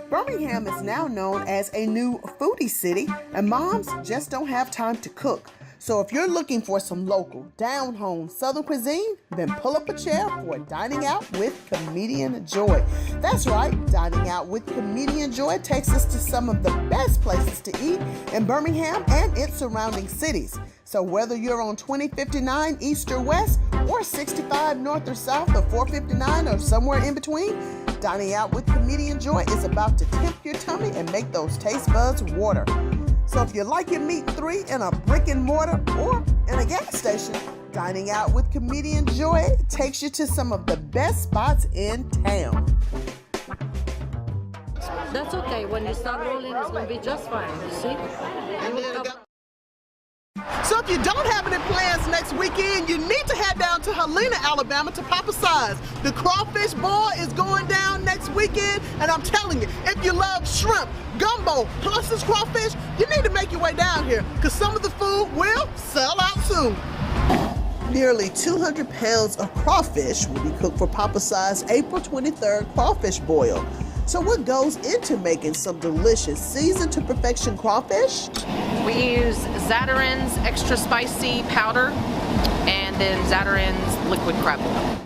Birmingham is now known as a new foodie city, and moms just don't have time to cook. So if you're looking for some local, down-home Southern cuisine, then pull up a chair for Dining Out with Comedienne Joy. That's right, Dining Out with Comedienne Joy takes us to some of the best places to eat in Birmingham and its surrounding cities. So whether you're on 2059 East or West, or 65 North or South, or 459 or somewhere in between, Dining Out with Comedienne Joy is about to tempt your tummy and make those taste buds water. So if you like your meat 3 in a brick and mortar or in a gas station, Dining Out with Comedienne Joy takes you to some of the best spots in town. That's okay. When you start rolling, it's going to be just fine. You see? So if you don't have any plans next weekend, you need to head down to Helena, Alabama to Papa Size. The crawfish boil is going down next weekend, and I'm telling you, if you love shrimp, gumbo, plus this crawfish, you need to make your way down here, because some of the food will sell out soon. Nearly 200 pounds of crawfish will be cooked for Papa Size April 23rd crawfish boil. So what goes into making some delicious seasoned to perfection crawfish? We use Zatarain's extra spicy powder and then Zatarain's liquid crab oil.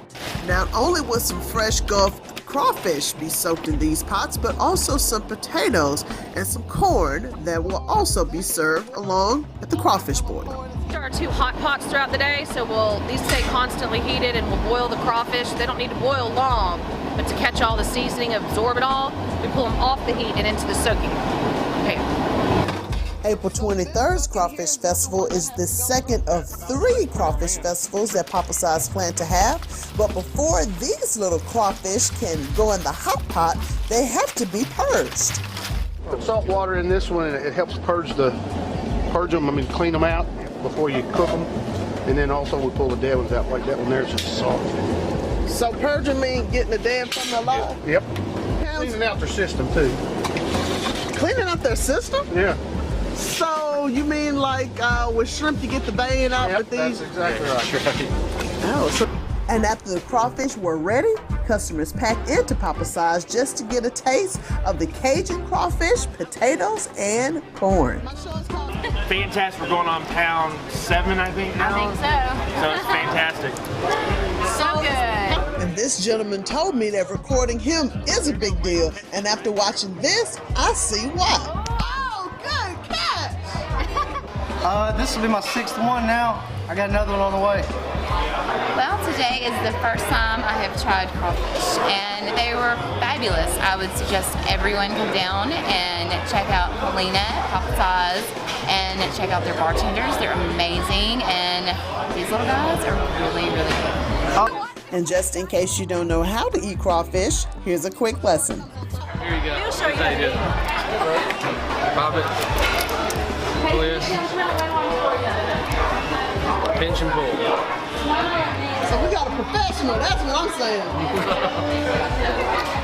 Not only will some fresh Gulf crawfish be soaked in these pots, but also some potatoes and some corn that will also be served along with the crawfish boil. There are 2 hot pots throughout the day, so these stay constantly heated and we'll boil the crawfish. They don't need to boil long, but to catch all the seasoning, absorb it all, we pull them off the heat and into the soaking pan. April 23rd's Crawfish Festival is the second of 3 crawfish festivals that Papa Size plan to have. But before these little crawfish can go in the hot pot, they have to be purged. Put salt water in this one, and it helps clean them out before you cook them. And then also we pull the dead ones out, like that one there is just soft. So purging means getting the dead from the alive? Yep. Cleaning out their system too. Cleaning out their system? Yeah. So you mean like with shrimp you get the vein out, Yep, with these? that's exactly right. Oh, so, and after the crawfish were ready, customers packed into Papa Size just to get a taste of the Cajun crawfish, potatoes, and corn. Fantastic. We're going on pound 7, I think now. I think so. So it's fantastic. So good. And this gentleman told me that recording him is a big deal, and after watching this, I see why. Oh, good catch! This will be my 6th one now. I got another one on the way. Well, today is the first time I have tried crawfish, and they were fabulous. I would suggest everyone come down and check out Helena, Papa Size, and check out their bartenders. They're amazing, and these little guys are really, really good. And just in case you don't know how to eat crawfish, here's a quick lesson. Here you go. He'll show you. Pop it. Pull in. Pinch and pull. So we got a professional, that's what I'm saying.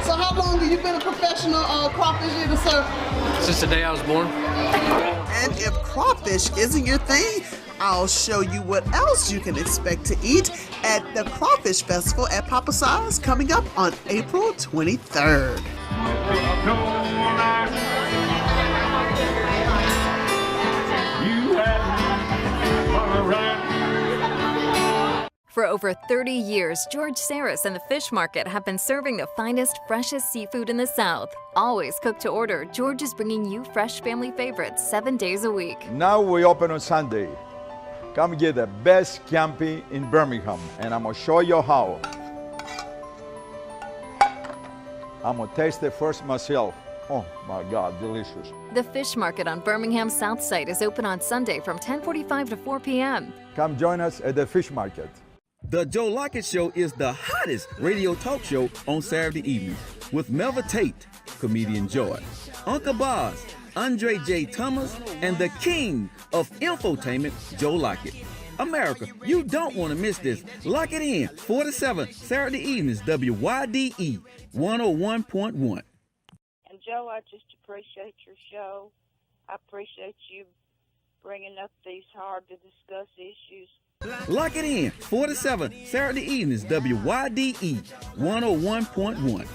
So how long have you been a professional crawfish eater, sir? Since the day I was born. And if crawfish isn't your thing, I'll show you what else you can expect to eat at the Crawfish Festival at Papa Size coming up on April 23rd. For over 30 years, George Saris and the Fish Market have been serving the finest, freshest seafood in the South. Always cooked to order, George is bringing you fresh family favorites 7 days a week. Now we open on Sunday. Come get the best scampi in Birmingham, and I'm gonna show you how. I'm gonna taste it first myself. Oh my God, delicious. The Fish Market on Birmingham's South Side is open on Sunday from 10:45 to 4 p.m. Come join us at the Fish Market. The Joe Lockett Show is the hottest radio talk show on Saturday evenings with Melva Tate, Comedienne Joy, Uncle Boz, Andre J. Thomas, and the king of infotainment, Joe Lockett. America, you don't want to miss this. Lock it in, 4 to 7, Saturday evenings, WYDE 101.1. And Joe, I just appreciate your show. I appreciate you bringing up these hard to discuss issues. Lock it in, 4 to 7, Saturday evenings, WYDE 101.1.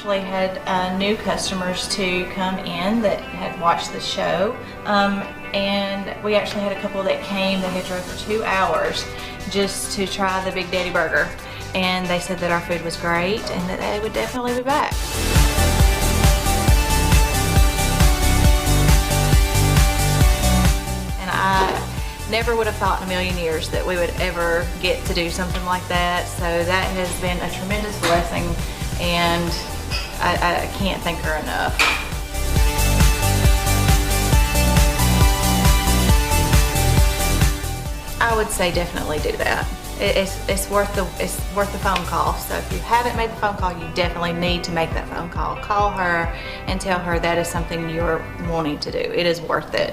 actually had new customers to come in that had watched the show. And we actually had a couple that came, they had drove for 2 hours just to try the Big Daddy Burger. And they said that our food was great and that they would definitely be back. And I never would have thought in a million years that we would ever get to do something like that. So that has been a tremendous blessing, and I can't thank her enough. I would say definitely do that. It's worth the phone call. So if you haven't made the phone call, you definitely need to make that phone call. Call her and tell her that is something you're wanting to do. It is worth it.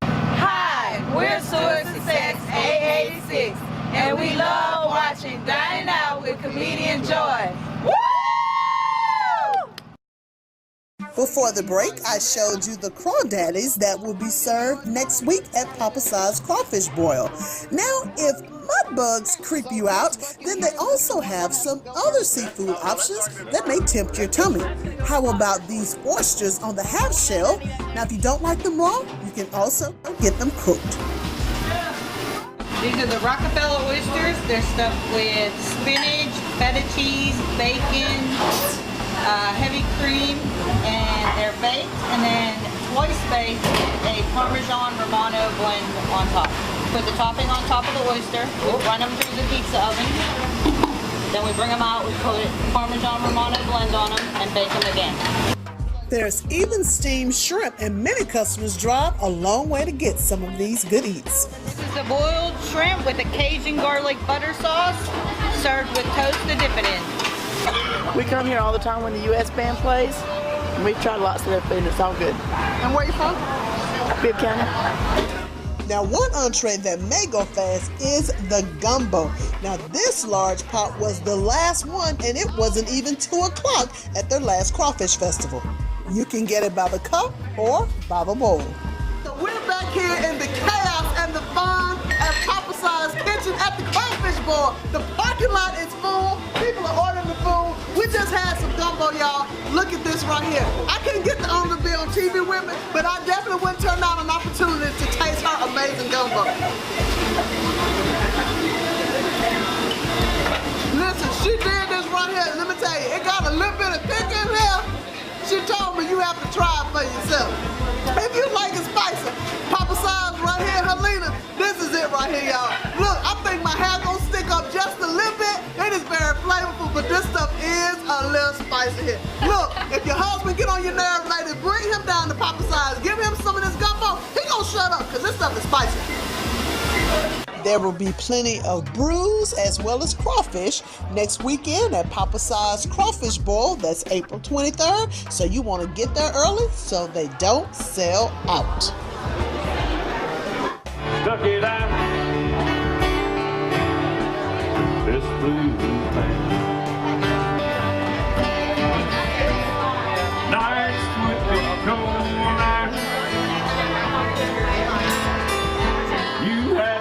Hi, we're Swords Success A86, and we love watching Dining Out with Comedienne Joy. Woo! Before the break, I showed you the crawdaddies that will be served next week at Papa Si's Crawfish Boil. Now, if mud bugs creep you out, then they also have some other seafood options that may tempt your tummy. How about these oysters on the half shell? Now, if you don't like them raw, you can also get them cooked. These are the Rockefeller oysters. They're stuffed with spinach, feta cheese, bacon, heavy cream, and they're baked, and then twice baked a Parmesan Romano blend on top. Put the topping on top of the oyster, we run them through the pizza oven, then we bring them out, we put Parmesan Romano blend on them, and bake them again. There's even steamed shrimp, and many customers drive a long way to get some of these good eats. This is the boiled shrimp with a Cajun garlic butter sauce, served with toast to dip it in. We come here all the time when the U.S. band plays. And we've tried lots of their food and it's all good. And where are you from? Bibb County. Now, one entree that may go fast is the gumbo. Now, this large pot was the last one, and it wasn't even 2 o'clock at their last crawfish festival. You can get it by the cup or by the bowl. So we're back here in the chaos and the fun at Papa Si's Kitchen at the Crawfish Bowl. The parking lot is full. People are ordering the food. We just had some gumbo, y'all. Look at this right here. I couldn't get the owner to be on TV with me, but I definitely wouldn't turn down an opportunity to taste her amazing gumbo. Listen, she did this right here. Let me tell you, it got a little bit of thick in here. She told me you have to try it for yourself. If you like it spicy, Papa Si's right here, Helena, this is it right here, y'all. Look, I think my hair gonna stick up just a little bit. It is very flavorful, but this stuff is a little spicy here. Look, if your husband get on your nerves, lady, bring him down to Papa Si's. Give him some of this gumbo. He gonna shut up, because this stuff is spicy. There will be plenty of brews as well as crawfish next weekend at Papa Si's Crawfish Bowl. That's April 23rd. So you want to get there early so they don't sell out. Stuck it out. This blue thing. Nights with the cold night. You had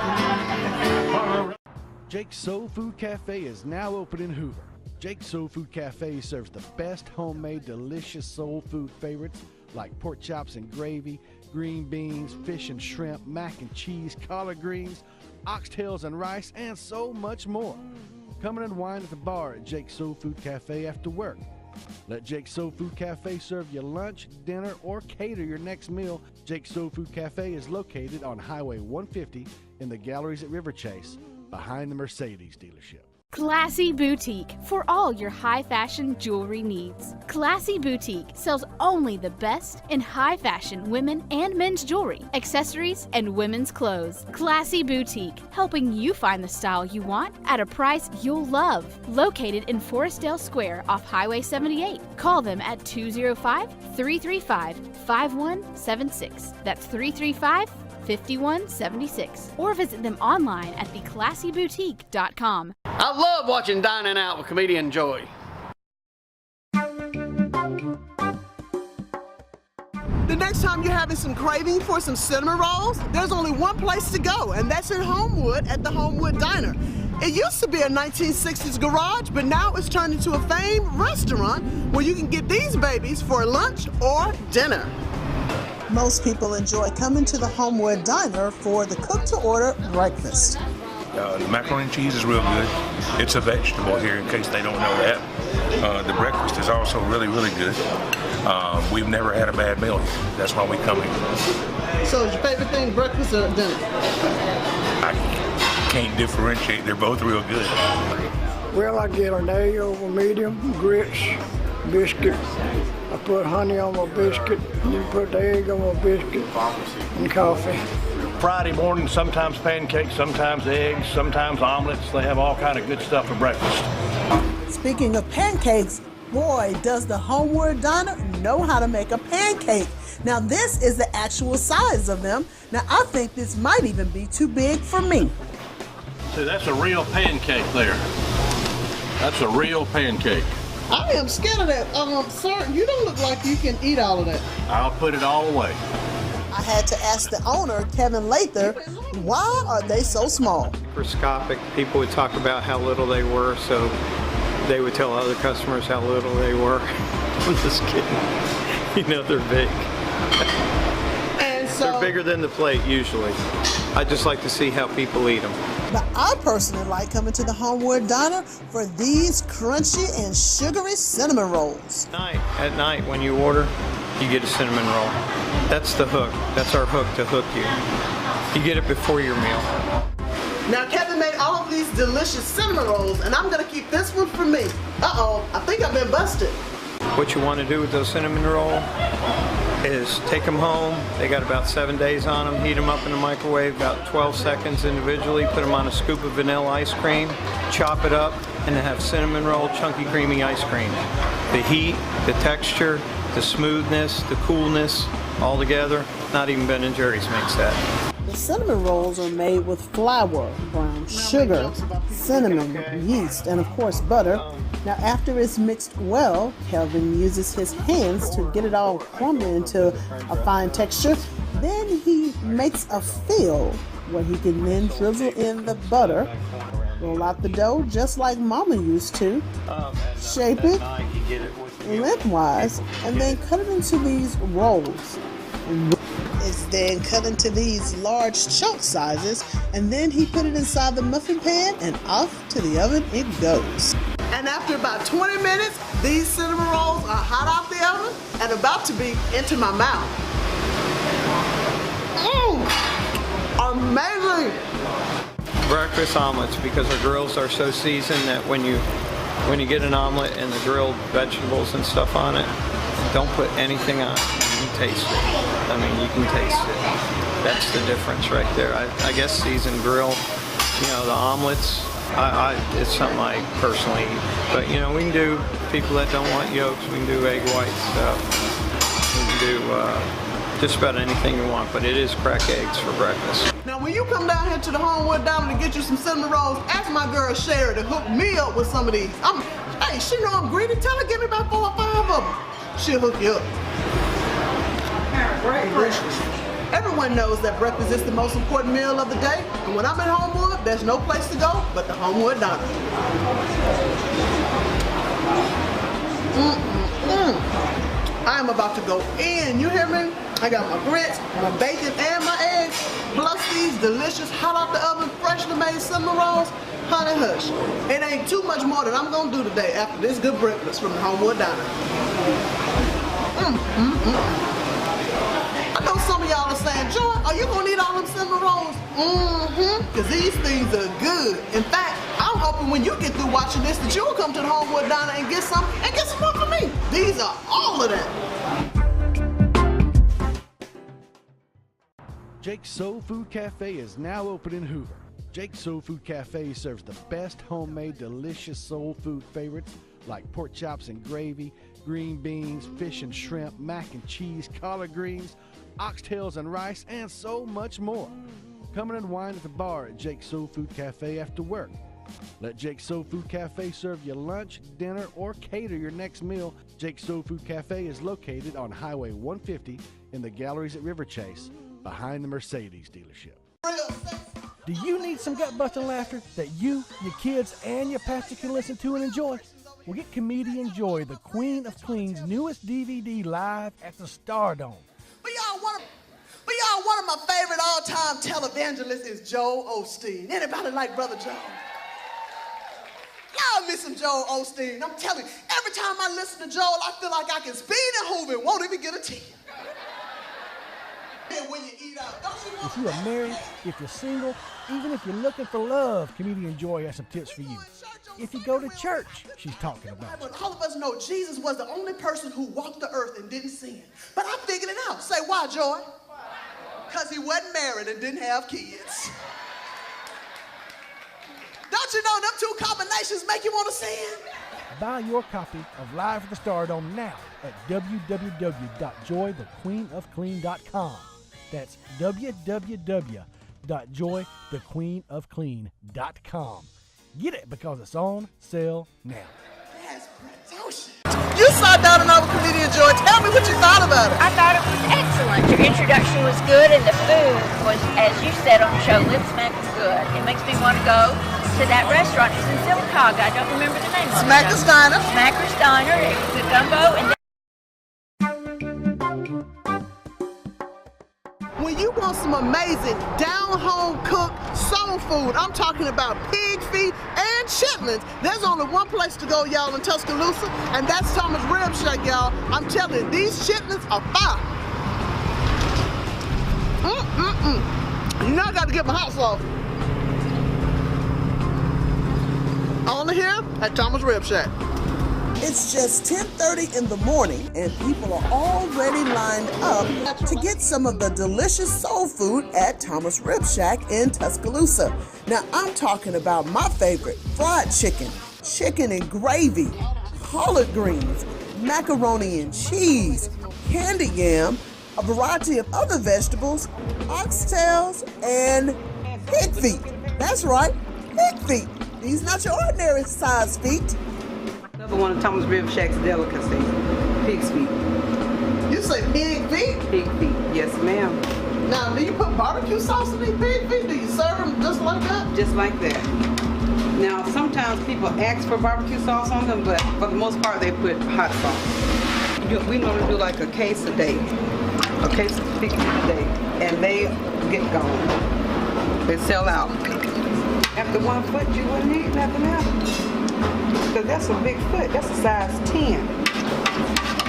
me. Jake's Soul Food Cafe is now open in Hoover. Jake's Soul Food Cafe serves the best homemade, delicious soul food favorites like pork chops and gravy, green beans, fish and shrimp, mac and cheese, collard greens, oxtails and rice, and so much more. Come in and wine at the bar at Jake's Soul Food Cafe after work. Let Jake's Soul Food Cafe serve you lunch, dinner, or cater your next meal. Jake's Soul Food Cafe is located on Highway 150 in the galleries at River Chase, behind the Mercedes dealership. Classy Boutique for all your high fashion jewelry needs. Classy Boutique sells only the best in high fashion women and men's jewelry, accessories, and women's clothes. Classy Boutique, helping you find the style you want at a price you'll love. Located in Forestdale Square off Highway 78. Call them at 205-335-5176. That's 335-5176, or visit them online at theclassyboutique.com. I love watching Dining Out with Comedienne Joy. The the next time you're having some craving for some cinnamon rolls, there's only one place to go, and that's in Homewood at the Homewood Diner. It used to be a 1960s garage, but now it's turned into a famed restaurant where you can get these babies for lunch or dinner. Most people enjoy coming to the Homewood Diner for the cook-to-order breakfast. The macaroni and cheese is real good. It's a vegetable here, in case they don't know that. The breakfast is also really, really good. We've never had a bad meal here. That's why we come here. So is your favorite thing breakfast or dinner? I can't differentiate. They're both real good. Well, I get an egg over medium, grits, biscuit. I put honey on my biscuit, then put the egg on my biscuit, and coffee. Friday morning, sometimes pancakes, sometimes eggs, sometimes omelets. They have all kind of good stuff for breakfast. Speaking of pancakes, boy, does the Homewood Diner know how to make a pancake. Now this is the actual size of them. Now I think this might even be too big for me. See, that's a real pancake there. That's a real pancake. I am scared of that. Sir, you don't look like you can eat all of that. I'll put it all away. I had to ask the owner, Kevin Lather, why are they so small? Microscopic. People would talk about how little they were, so they would tell other customers how little they were. I'm just kidding. You know, they're big. And so, they're bigger than the plate usually. I just like to see how people eat them. But I personally like coming to the Homewood Diner for these crunchy and sugary cinnamon rolls. At night when you order, you get a cinnamon roll. That's the hook. That's our hook to hook you. You get it before your meal. Now Kevin made all of these delicious cinnamon rolls, and I'm gonna keep this one for me. Uh-oh, I think I've been busted. What you want to do with those cinnamon rolls is take them home. They got about 7 days on them. Heat them up in the microwave about 12 seconds individually. Put them on a scoop of vanilla ice cream. Chop it up and have cinnamon roll, chunky, creamy ice cream. The heat, the texture, the smoothness, the coolness, all together. Not even Ben & Jerry's makes that. The cinnamon rolls are made with flour, brown sugar, cinnamon, yeast, and of course butter. Now after it's mixed well, Kelvin uses his hands to get it all crumbly into a fine texture. Then he makes a fill where he can then drizzle in the butter, roll out the dough just like Mama used to, shape it lengthwise, and then cut it into these rolls. It's then cut into these large chunk sizes, and then he put it inside the muffin pan and off to the oven it goes. And after about 20 minutes, these cinnamon rolls are hot off the oven and about to be into my mouth. Amazing! Breakfast omelets, because our grills are so seasoned that when you get an omelet and the grilled vegetables and stuff on it, don't put anything on it. You can taste it. I mean, you can taste it. That's the difference right there. I guess seasoned grill, you know, the omelets, it's something I personally eat. But, you know, we can do people that don't want yolks. We can do egg whites. We can do just about anything you want, but it is crack eggs for breakfast. Now, when you come down here to the Homewood Diner to get you some cinnamon rolls, ask my girl Sherry to hook me up with some of these. Hey, she know I'm greedy. Tell her give me about 4 or 5 of them. She'll hook you up. Delicious. Everyone knows that breakfast is the most important meal of the day, and when I'm at Homewood, there's no place to go but the Homewood Diner. I am about to go in, you hear me? I got my grits, my bacon, and my eggs, plus these delicious, hot off the oven, freshly made cinnamon rolls. Honey hush, it ain't too much more that I'm gonna do today after this good breakfast from the Homewood Diner. I know some of y'all are saying, Joy, are you gonna eat all them cinnamon rolls? Because these things are good. In fact, I'm hoping when you get through watching this that you'll come to the Homewood Diner and get some more for me. These are all of them. Jake's Soul Food Cafe is now open in Hoover. Jake's Soul Food Cafe serves the best homemade, delicious soul food favorites like pork chops and gravy, green beans, fish and shrimp, mac and cheese, collard greens, oxtails and rice, and so much more. Come in and wine at the bar at Jake's Soul Food Cafe after work. Let Jake's Soul Food Cafe serve you lunch, dinner, or cater your next meal. Jake's Soul Food Cafe is located on Highway 150 in the galleries at River Chase, behind the Mercedes dealership. Do you need some gut-busting laughter that you, your kids, and your pastor can listen to and enjoy? Well, get Comedienne Joy, the Queen of Clean's newest DVD, live at the Stardome. But y'all, one of my favorite all-time televangelists is Joel Osteen. Anybody like Brother Joel? Y'all miss him, Joel Osteen. I'm telling you, every time I listen to Joel, I feel like I can speed and hoove and won't even get a tear. When you eat out, don't you want If you are married, if you're single, even if you're looking for love, Comedienne Joy has some tips for you. If you go to church, she's talking about it. All of us know Jesus was the only person who walked the earth and didn't sin. But I figured it out. Say, why, Joy? Because he wasn't married and didn't have kids. Don't you know them two combinations make you want to sin? Buy your copy of Live at the Stardome now at www.joythequeenofclean.com. That's www.joythequeenofclean.com. Get it because it's on sale now. That's pretentious. You sat down and over Comedienne Joy. Tell me what you thought about it. I thought it was excellent. Your introduction was good, and the food was, as you said on the show, lip smack was good. It makes me want to go to that restaurant. It's in Sylacauga. I don't remember the name of it. Smacker's Diner. Smacker's Diner. It was the gumbo and. When you want some amazing down-home cooked soul food, I'm talking about pig feet and chitlins. There's only one place to go, y'all, in Tuscaloosa, and that's Thomas Rib Shack, y'all. I'm telling you, these chitlins are fire. You know I got to get my hot sauce. Only here at Thomas Rib Shack. It's just 10:30 in the morning and people are already lined up to get some of the delicious soul food at Thomas Rib Shack in Tuscaloosa. Now I'm talking about my favorite, fried chicken, chicken and gravy, collard greens, macaroni and cheese, candy yam, a variety of other vegetables, oxtails, and pig feet. That's right, pig feet. These not your ordinary size feet. Another one of Thomas Rib Shack's delicacies, pig's feet. You say pig feet? Pig feet, yes ma'am. Now, do you put barbecue sauce in these pig feet? Do you serve them just like that? Just like that. Now, sometimes people ask for barbecue sauce on them, but for the most part, they put hot sauce. We normally do like a case a day, a case of pig feet a day, and they get gone. They sell out. After 1 foot, you wouldn't eat nothing else. Because that's a big foot. That's a size 10.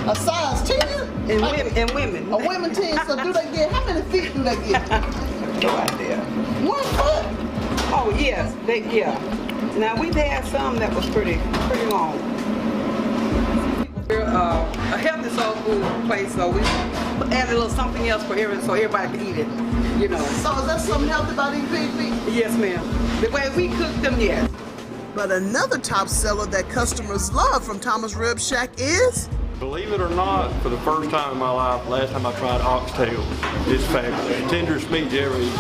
A size 10? And women. A women 10. So do they get, how many feet do they get? No idea. 1 foot? Oh, yes. Yeah. Now, we've had some that was pretty long. We're a healthy soul food place, so we add a little something else so everybody can eat it, you know. So is that something healthy about these pig feet? Yes, ma'am. The way we cook them, yes. But another top seller that customers love from Thomas Rib Shack is? Believe it or not, for the first time in my life, last time I tried oxtail, it's fabulous. Tenderest meat you ever eat.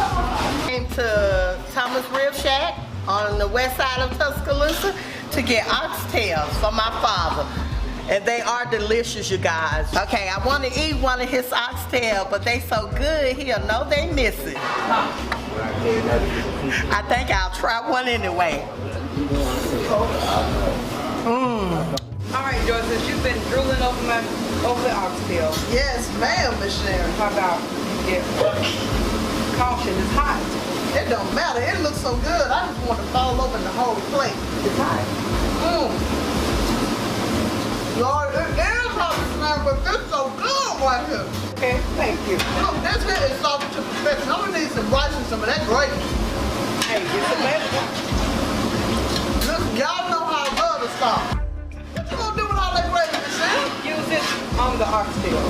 Came to Thomas Rib Shack on the west side of Tuscaloosa to get oxtails for my father. And they are delicious, you guys. Okay, I want to eat one of his oxtail, but they so good, he'll know they miss it. I think I'll try one anyway. All right, Joyce, since you've been drooling over the oxtail. Yes, ma'am, Miss Sharon. How about caution, it's hot. It don't matter. It looks so good. I just want to fall over the whole plate. It's hot. Lord, it is hot, man, but it's so good right here. Okay, thank you. Look, this here is salted to perfection. I'm gonna need some rice and some of that gravy. Hey, get some vegetables. Listen, y'all know how I love the sauce. What you gonna do with all that gravy, Miss Sharon? Use it on the oxtail.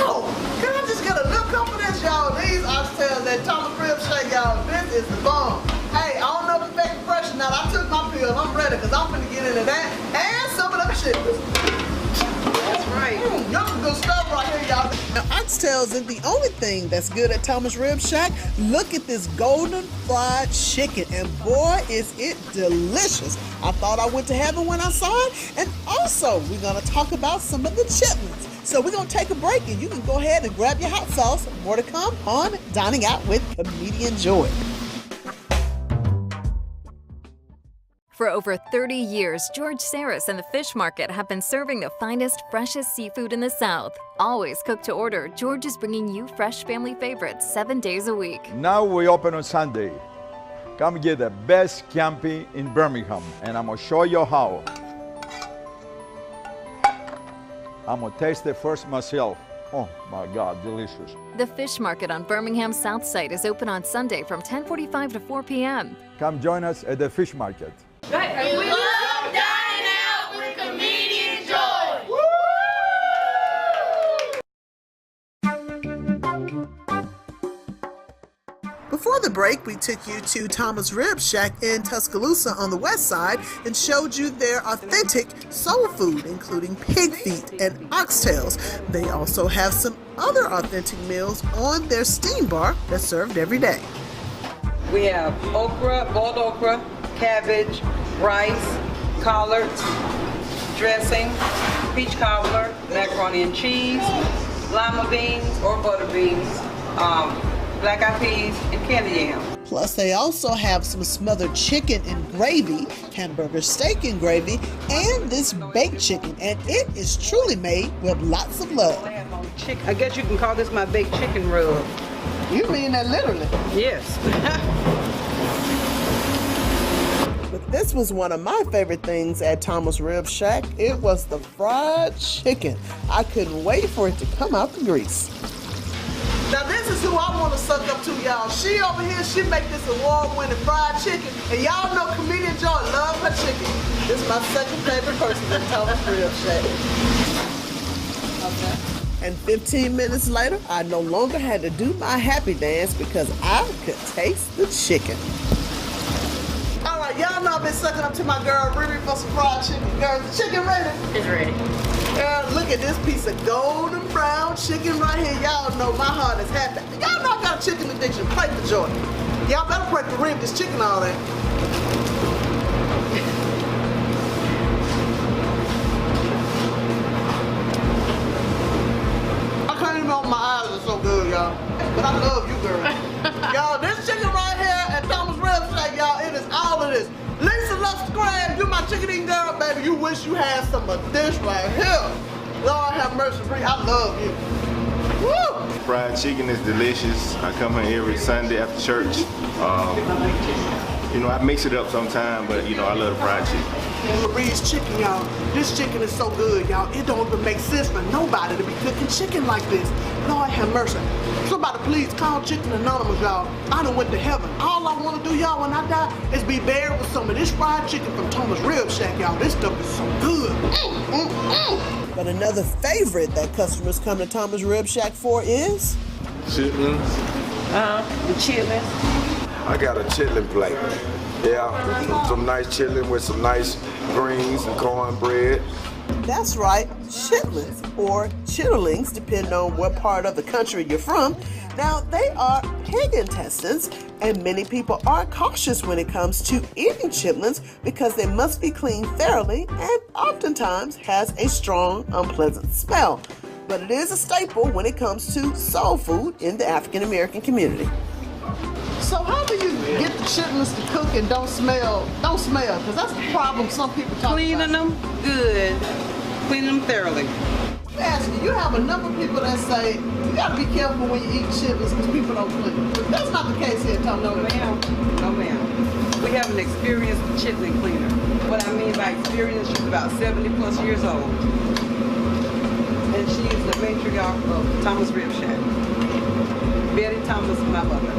Oh, can I just get a little confidence, y'all? These oxtails at Thomas Rib Shack, y'all, this is the bomb. Hey, I don't know if it's making pressure now. I took my pill. I'm ready, because I'm gonna get into that and some of them shit. That's right. Y'all some good stuff right here, y'all. Now, oxtails isn't the only thing that's good at Thomas Rib Shack. Look at this golden fried chicken, and boy, is it delicious. I thought I went to heaven when I saw it. And also, we're gonna talk about some of the chitlins. So we're gonna take a break, and you can go ahead and grab your hot sauce. More to come on Dining Out with Comedienne Joy. For over 30 years, George Saris and the Fish Market have been serving the finest, freshest seafood in the South. Always cooked to order, George is bringing you fresh family favorites 7 days a week. Now we open on Sunday. Come get the best camping in Birmingham, and I'm gonna show you how. I'm gonna taste it first myself. Oh my God, delicious. The Fish Market on Birmingham's South Side is open on Sunday from 10:45 to 4 p.m. Come join us at the Fish Market. We love dining out with Comedienne Joy. Before the break, we took you to Thomas Rib Shack in Tuscaloosa on the west side and showed you their authentic soul food, including pig feet and oxtails. They also have some other authentic meals on their steam bar that's served every day. We have okra, boiled okra, cabbage, rice, collards, dressing, peach cobbler, macaroni and cheese, lima beans or butter beans, black eyed peas, and candy yam. Plus, they also have some smothered chicken and gravy, hamburger steak and gravy, and this baked chicken, and it is truly made with lots of love. I guess you can call this my baked chicken rub. You mean that literally? Yes. But this was one of my favorite things at Thomas Rib Shack. It was the fried chicken. I couldn't wait for it to come out the grease. Now this is who I want to suck up to, y'all. She over here, she make this award-winning fried chicken, and y'all know Comedienne Joy love her chicken. This is my second favorite person at Thomas Rib Shack. Okay. And 15 minutes later, I no longer had to do my happy dance because I could taste the chicken. All right, y'all know I've been sucking up to my girl Riri for some fried chicken. Girl, the chicken ready? It's ready. Girl, look at this piece of golden brown chicken right here. Y'all know my heart is happy. Y'all know I got a chicken addiction. Pray for joy. Y'all better pray for Rib, this chicken all that. I can't even open my eyes, it's so good, y'all. But I love you, girl. Y'all, this chicken right here at Thomas Rib Shack, y'all, it is all of this. Lisa loves to grab. You my chicken eating girl, baby. You wish you had some of this right here. Lord have mercy, Bree. I love you. Woo! Fried chicken is delicious. I come here every Sunday after church. You know, I mix it up sometime, but you know, I love the fried chicken. Marie's chicken, y'all. This chicken is so good, y'all. It don't even make sense for nobody to be cooking chicken like this. Lord have mercy. Somebody please call Chicken Anonymous, y'all. I done went to heaven. All I want to do, y'all, when I die, is be buried with some of this fried chicken from Thomas Rib Shack, y'all. This stuff is so good. But another favorite that customers come to Thomas Rib Shack for is? Chitlins. The chitlins. I got a chitlin plate. Yeah, some nice chitlin with some nice greens and cornbread. That's right, chitlins or chitterlings, depending on what part of the country you're from. Now, they are pig intestines, and many people are cautious when it comes to eating chitlins because they must be cleaned thoroughly and oftentimes has a strong, unpleasant smell. But it is a staple when it comes to soul food in the African American community. So how do you get the chitlins to cook and don't smell? Because that's the problem some people talk Cleaning about. them good, cleaning them thoroughly. You have a number of people that say you gotta be careful when you eat chitlins because people don't clean. But that's not the case here, Tom. No, ma'am. No, ma'am. We have an experienced chitlin cleaner. What I mean by experience, she's about 70 plus years old. And she is the matriarch of Thomas Rib Shack. Betty Thomas, my mother.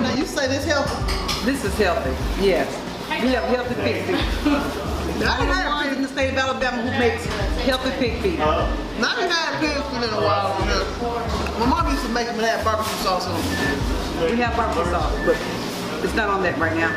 Now you say this healthy? This is healthy, yes. We have healthy pig feet. Only one in the state of Alabama who makes healthy pig feet. Not had pig feet in a while on here. My mom used to make them and have barbecue sauce on them. We have barbecue sauce, but it's not on that right now.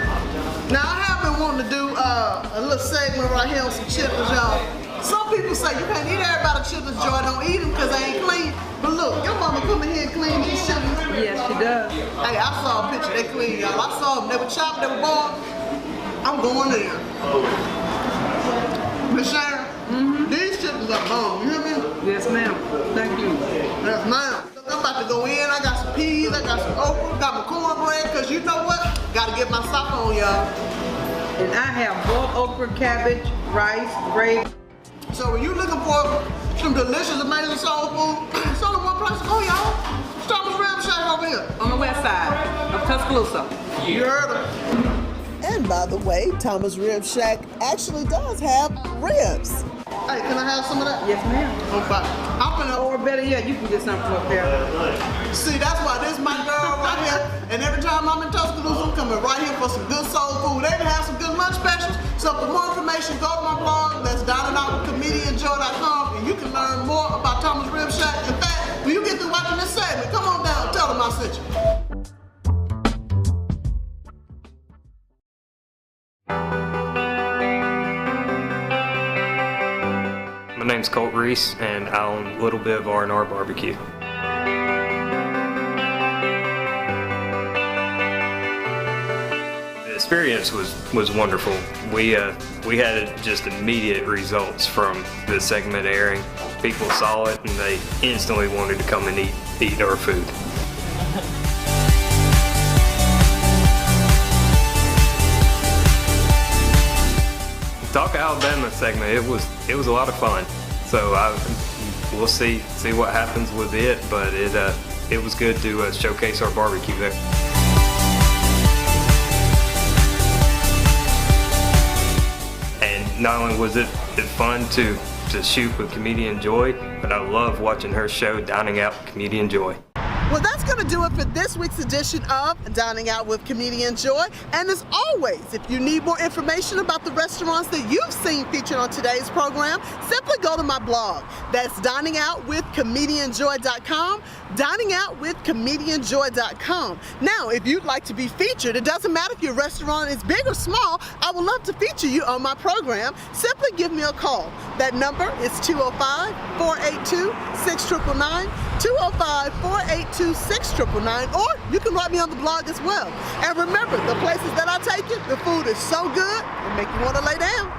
Now I have been wanting to do a little segment right here on some chitlins, y'all. Some people say you can't eat everybody children's joy, don't eat them because they ain't clean. But look, your mama come in here and clean these chitlins. Yes, she does. Hey, I saw a picture, they clean, y'all. I saw them, they were chopped, they were boiled. I'm going there. Miss Sharon, these chitlins are bomb, you hear me? Yes, ma'am. Thank you. Yes, ma'am. I'm about to go in, I got some peas, I got some okra, got my cornbread, because you know what? Gotta get my sop on, y'all. And I have boiled okra, cabbage, rice, gravy. So when you looking for some delicious, amazing soul food, it's only one place to go, y'all. Thomas Rib Shack over here. On the west side of Tuscaloosa. You heard her. And by the way, Thomas Rib Shack actually does have ribs. Hey, can I have some of that? Yes, ma'am. Okay. I'm gonna. Or better yet, you can get something from up there. See, that's why this is my girl right here. And every time I'm in Tuscaloosa, I'm coming right here for some good soul food. They even have some good lunch specials. So for more information, go to my blog. That's diningoutwithcomedianjoy.com, and you can learn more about Thomas Rib Shack. In fact, when you get through watching this segment, come on down, tell them I sent you. My name's Colt Reese, and I own a little bit of R&R Barbecue. The experience was wonderful. We had just immediate results from the segment airing. People saw it, and they instantly wanted to come and eat our food. Talk Alabama segment, it was a lot of fun. So we'll see what happens with it, but it was good to showcase our barbecue there. And not only was it fun to shoot with Comedienne Joy, but I love watching her show Dining Out with Comedienne Joy. Well, that's going to do it for this week's edition of Dining Out with Comedienne Joy. And as always, if you need more information about the restaurants that you've seen featured on today's program, simply go to my blog. That's diningoutwithcomedianjoy.com, diningoutwithcomedianjoy.com. Now, if you'd like to be featured, it doesn't matter if your restaurant is big or small, I would love to feature you on my program. Simply give me a call. That number is 205-482-6999, 205-482-6999, or you can write me on the blog as well. And remember, the places that I take it, the food is so good, it make you want to lay down.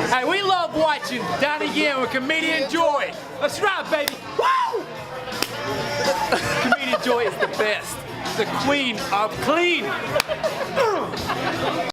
Hey, we love watching Dining Again with Comedienne Joy. That's right, baby. Woo! Comedienne Joy is the best. The queen of clean.